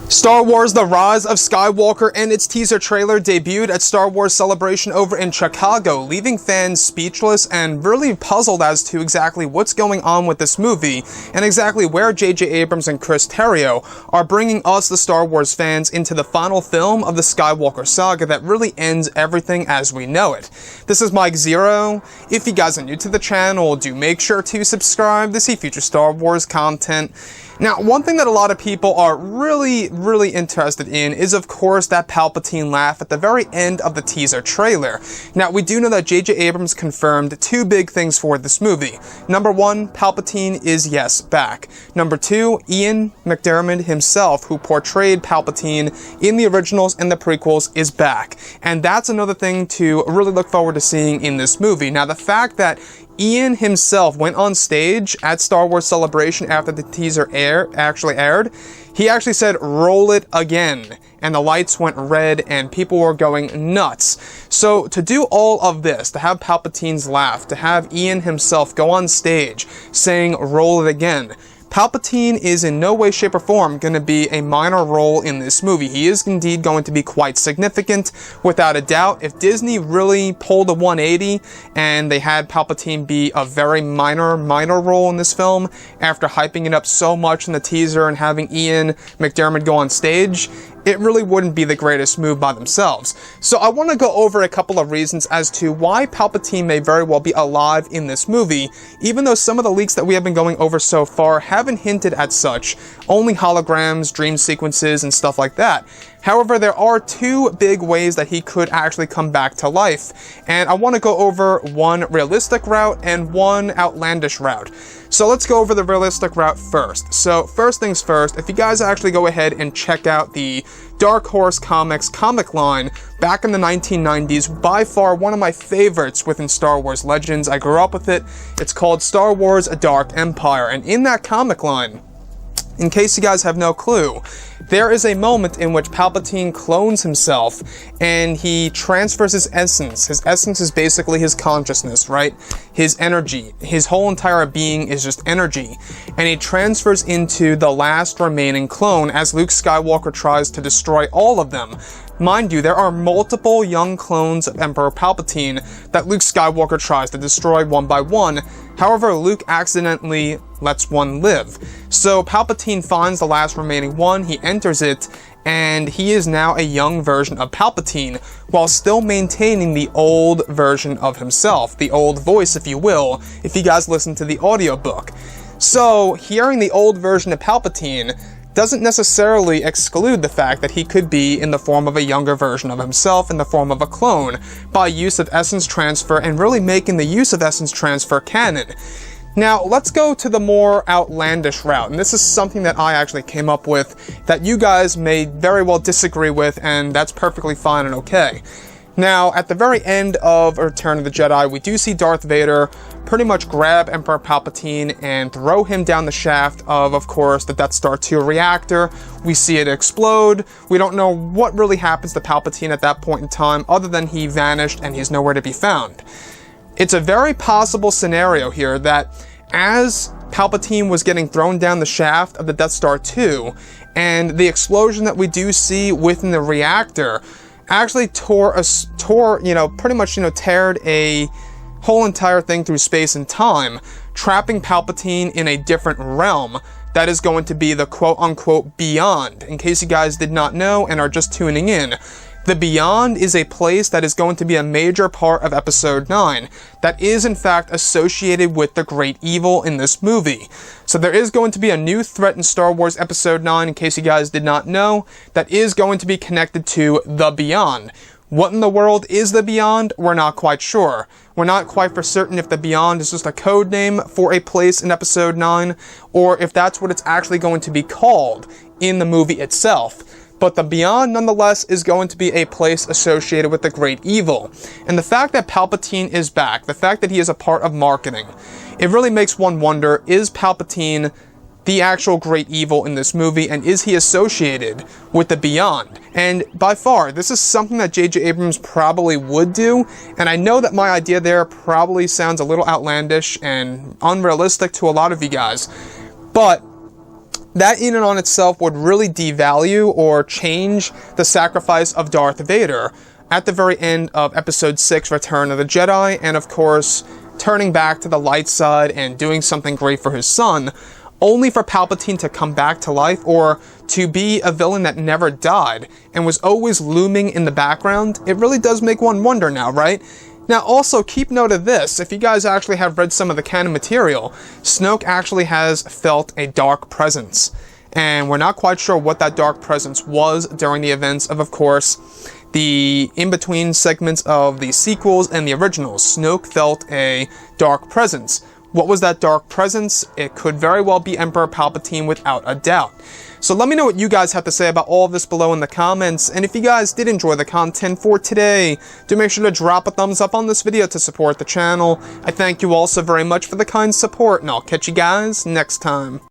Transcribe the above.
Star Wars The Rise of Skywalker and its teaser trailer debuted at Star Wars Celebration over in Chicago, leaving fans speechless and really puzzled as to exactly what's going on with this movie, and exactly where J.J. Abrams and Chris Terrio are bringing us, the Star Wars fans, into the final film of the Skywalker saga that really ends everything as we know it. This is Mike Zero. If you guys are new to the channel, do make sure to subscribe to see future Star Wars content. Now, one thing that a lot of people are really interested in is, of course, that Palpatine laugh at the very end of the teaser trailer. Now, we do know that J.J. Abrams confirmed two big things for this movie. Number one, Palpatine is, yes, back. Number two, Ian Mcdiarmid himself, who portrayed Palpatine in the originals and the prequels, is back. And that's another thing to really look forward to seeing in this movie. Now, the fact that Ian himself went on stage at Star Wars Celebration after the teaser actually aired. He actually said, "Roll it again." And the lights went red and people were going nuts. So to do all of this, to have Palpatine's laugh, to have Ian himself go on stage saying, "Roll it again," Palpatine is in no way, shape, or form going to be a minor role in this movie. He is indeed going to be quite significant, without a doubt. If Disney really pulled a 180 and they had Palpatine be a very minor role in this film, after hyping it up so much in the teaser and having Ian Mcdiarmid go on stage, it really wouldn't be the greatest move by themselves. So I want to go over a couple of reasons as to why Palpatine may very well be alive in this movie, even though some of the leaks that we have been going over so far haven't hinted at such, only holograms, dream sequences, and stuff like that. However, there are two big ways that he could actually come back to life, and I want to go over one realistic route and one outlandish route. So let's go over the realistic route first. So first things first, if you guys actually go ahead and check out the Dark Horse Comics comic line back in the 1990s, by far one of my favorites within Star Wars Legends. I grew up with it. It's called Star Wars: A Dark Empire, and in that comic line, in case you guys have no clue, there is a moment in which Palpatine clones himself and he transfers his essence. His essence is basically his consciousness, right? His energy. His whole entire being is just energy. And he transfers into the last remaining clone as Luke Skywalker tries to destroy all of them. Mind you, there are multiple young clones of Emperor Palpatine that Luke Skywalker tries to destroy one by one. However, Luke accidentally lets one live. So Palpatine finds the last remaining one, he enters it, and he is now a young version of Palpatine, while still maintaining the old version of himself, the old voice, if you will, if you guys listen to the audiobook. So, hearing the old version of Palpatine doesn't necessarily exclude the fact that he could be in the form of a younger version of himself, in the form of a clone, by use of essence transfer and really making the use of essence transfer canon. Now, let's go to the more outlandish route, and this is something that I actually came up with that you guys may very well disagree with, and that's perfectly fine and okay. Now, at the very end of Return of the Jedi, we do see Darth Vader pretty much grab Emperor Palpatine and throw him down the shaft of course, the Death Star 2 reactor. We see it explode. We don't know what really happens to Palpatine at that point in time, other than he vanished and he's nowhere to be found. It's a very possible scenario here that as Palpatine was getting thrown down the shaft of the Death Star 2, and the explosion that we do see within the reactor actually teared a whole entire thing through space and time, trapping Palpatine in a different realm that is going to be the quote-unquote beyond. In case you guys did not know and are just tuning in, the Beyond is a place that is going to be a major part of Episode 9, that is in fact associated with the Great Evil in this movie. So there is going to be a new threat in Star Wars Episode 9, in case you guys did not know, that is going to be connected to the Beyond. What in the world is the Beyond? We're not quite sure. We're not quite for certain if the Beyond is just a code name for a place in Episode 9, or if that's what it's actually going to be called in the movie itself. But the Beyond, nonetheless, is going to be a place associated with the Great Evil. And the fact that Palpatine is back, the fact that he is a part of marketing, it really makes one wonder, is Palpatine the actual Great Evil in this movie, and is he associated with the Beyond? And by far, this is something that J.J. Abrams probably would do, and I know that my idea there probably sounds a little outlandish and unrealistic to a lot of you guys, but that in and on itself would really devalue or change the sacrifice of Darth Vader at the very end of Episode 6, Return of the Jedi, and of course, turning back to the light side and doing something great for his son, only for Palpatine to come back to life, or to be a villain that never died and was always looming in the background. It really does make one wonder now, right? Now also, keep note of this, if you guys actually have read some of the canon material, Snoke actually has felt a dark presence, and we're not quite sure what that dark presence was during the events of course, the in-between segments of the sequels and the originals. Snoke felt a dark presence. What was that dark presence? It could very well be Emperor Palpatine without a doubt. So let me know what you guys have to say about all of this below in the comments, and if you guys did enjoy the content for today, do make sure to drop a thumbs up on this video to support the channel. I thank you all so very much for the kind support, and I'll catch you guys next time.